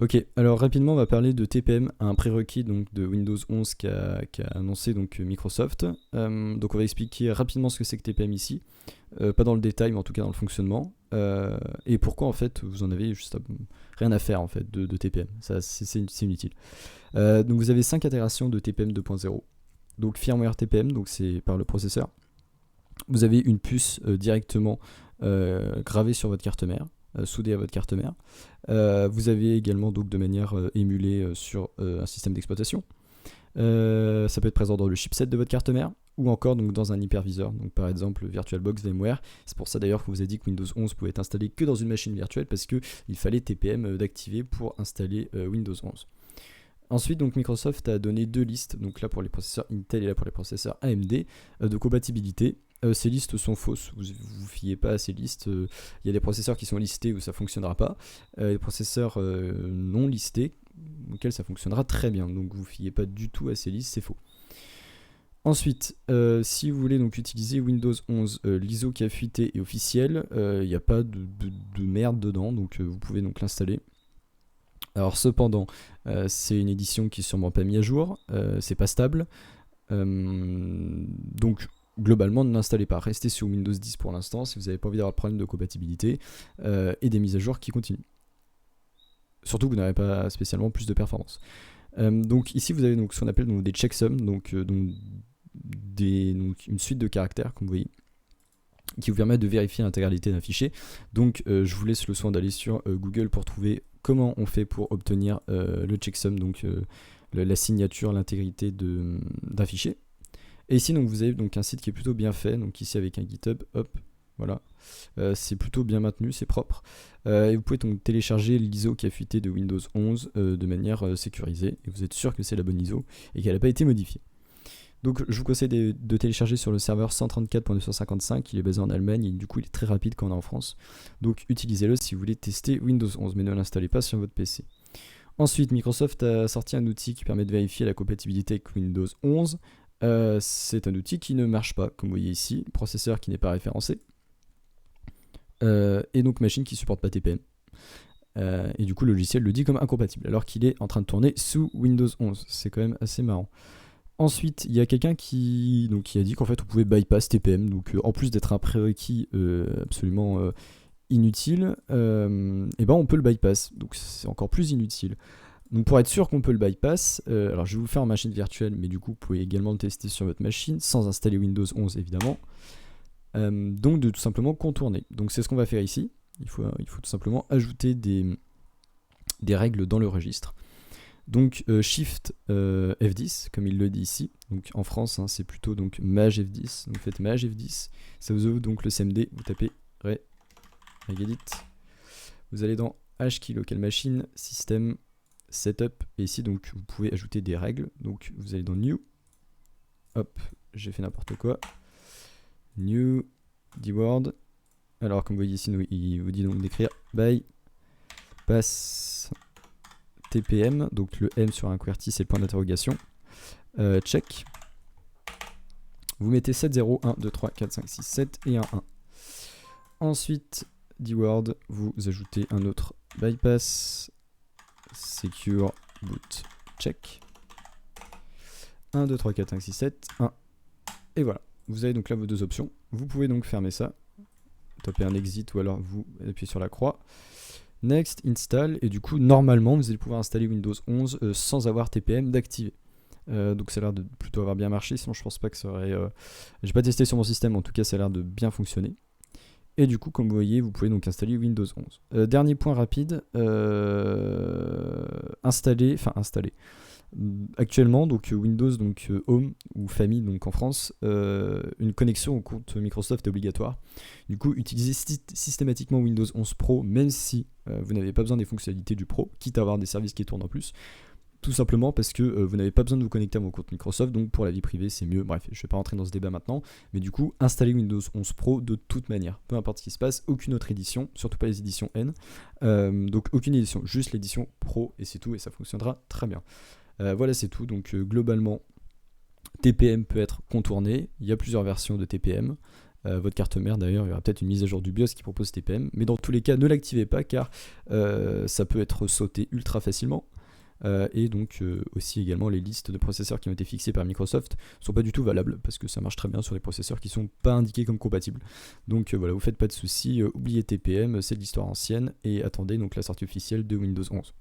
Ok, alors rapidement on va parler de TPM, un prérequis donc de Windows 11 qu'a annoncé donc Microsoft. Donc on va expliquer rapidement ce que c'est que TPM ici, pas dans le détail mais en tout cas dans le fonctionnement, et pourquoi en fait vous en avez juste rien à faire en fait de TPM, ça c'est inutile. Donc vous avez 5 itérations de TPM 2.0. Donc firmware TPM, donc c'est par le processeur. Vous avez une puce directement gravée sur votre carte mère, soudée à votre carte mère. Vous avez également donc de manière émulée sur un système d'exploitation. Ça peut être présent dans le chipset de votre carte mère ou encore donc dans un hyperviseur, donc par exemple VirtualBox, VMware. C'est pour ça d'ailleurs que vous a dit que Windows 11 pouvait être installé que dans une machine virtuelle parce qu'il fallait TPM d'activer pour installer Windows 11. Ensuite, donc Microsoft a donné deux listes, donc là pour les processeurs Intel et là pour les processeurs AMD, de compatibilité. Ces listes sont fausses, vous ne fiez pas à ces listes. Il y a des processeurs qui sont listés où ça ne fonctionnera pas, des processeurs non listés auxquels ça fonctionnera très bien, donc vous ne fiez pas du tout à ces listes, c'est faux. Ensuite, si vous voulez donc utiliser Windows 11, l'ISO qui a fuité est officiel, il n'y a pas de merde dedans, donc vous pouvez donc l'installer. Alors cependant, c'est une édition qui est sûrement pas mise à jour, c'est pas stable, donc globalement ne l'installez pas, restez sur Windows 10 pour l'instant si vous n'avez pas envie d'avoir de problème de compatibilité et des mises à jour qui continuent. Surtout que vous n'avez pas spécialement plus de performance. Donc ici vous avez donc ce qu'on appelle donc des checksums, donc une suite de caractères comme vous voyez, qui vous permettent de vérifier l'intégralité d'un fichier. Donc je vous laisse le soin d'aller sur Google pour trouver comment on fait pour obtenir le checksum, donc la signature, l'intégrité d'un fichier. Et ici donc vous avez donc un site qui est plutôt bien fait, donc ici avec un GitHub, hop, voilà, c'est plutôt bien maintenu, c'est propre. Et vous pouvez donc télécharger l'ISO qui a fuité de Windows 11 de manière sécurisée, et vous êtes sûr que c'est la bonne ISO et qu'elle n'a pas été modifiée. Donc je vous conseille de télécharger sur le serveur 134.255, il est basé en Allemagne et du coup il est très rapide quand on est en France. Donc utilisez-le si vous voulez tester Windows 11, mais ne l'installez pas sur votre PC. Ensuite, Microsoft a sorti un outil qui permet de vérifier la compatibilité avec Windows 11. C'est un outil qui ne marche pas, comme vous voyez ici, processeur qui n'est pas référencé, et donc machine qui ne supporte pas TPM. Et du coup le logiciel le dit comme incompatible, alors qu'il est en train de tourner sous Windows 11. C'est quand même assez marrant. Ensuite, il y a quelqu'un qui a dit qu'en fait on pouvait bypass TPM, donc en plus d'être un prérequis absolument inutile, et ben on peut le bypass, donc c'est encore plus inutile. Donc pour être sûr qu'on peut le bypass, alors je vais vous le faire en machine virtuelle, mais du coup vous pouvez également le tester sur votre machine, sans installer Windows 11 évidemment, donc de tout simplement contourner. Donc c'est ce qu'on va faire ici, il faut tout simplement ajouter des règles dans le registre. Donc Shift F10, comme il le dit ici. Donc en France, hein, c'est plutôt donc Maj F10. Donc faites Maj F10. Ça vous ouvre donc le CMD. Vous tapez regedit. Vous allez dans HKey Local Machine, System, Setup. Et ici, donc vous pouvez ajouter des règles. Donc vous allez dans New. Hop, j'ai fait n'importe quoi. New, dword. Alors comme vous voyez ici, il vous dit donc d'écrire bypass TPM, donc le M sur un QWERTY c'est le point d'interrogation, check, vous mettez 7, 0, 1, 2, 3, 4, 5, 6, 7 et un 1. Ensuite, dword, vous ajoutez un autre bypass, secure, boot, check, 1, 2, 3, 4, 5, 6, 7, 1, et voilà. Vous avez donc là vos deux options, vous pouvez donc fermer ça, taper un exit ou alors vous appuyez sur la croix. Next, install, et du coup, normalement, vous allez pouvoir installer Windows 11 sans avoir TPM d'activer. Donc ça a l'air de plutôt avoir bien marché, sinon je pense pas que ça aurait... J'ai pas testé sur mon système, en tout cas ça a l'air de bien fonctionner. Et du coup, comme vous voyez, vous pouvez donc installer Windows 11. Dernier point rapide, installer. Actuellement, donc Windows donc Home ou Famille donc en France, une connexion au compte Microsoft est obligatoire. Du coup, utilisez systématiquement Windows 11 Pro, même si vous n'avez pas besoin des fonctionnalités du Pro, quitte à avoir des services qui tournent en plus. Tout simplement parce que vous n'avez pas besoin de vous connecter à vos comptes Microsoft, donc pour la vie privée c'est mieux. Bref, je ne vais pas rentrer dans ce débat maintenant, mais du coup, installez Windows 11 Pro de toute manière, peu importe ce qui se passe, aucune autre édition, surtout pas les éditions N, donc aucune édition, juste l'édition Pro et c'est tout, et ça fonctionnera très bien. Voilà, c'est tout. Donc globalement, TPM peut être contourné. Il y a plusieurs versions de TPM. votre carte mère d'ailleurs, il y aura peut-être une mise à jour du BIOS qui propose TPM, mais dans tous les cas ne l'activez pas car ça peut être sauté ultra facilement. Et donc aussi également les listes de processeurs qui ont été fixées par Microsoft sont pas du tout valables parce que ça marche très bien sur des processeurs qui sont pas indiqués comme compatibles. Donc voilà, vous faites pas de soucis, oubliez TPM, c'est de l'histoire ancienne et attendez donc la sortie officielle de Windows 11.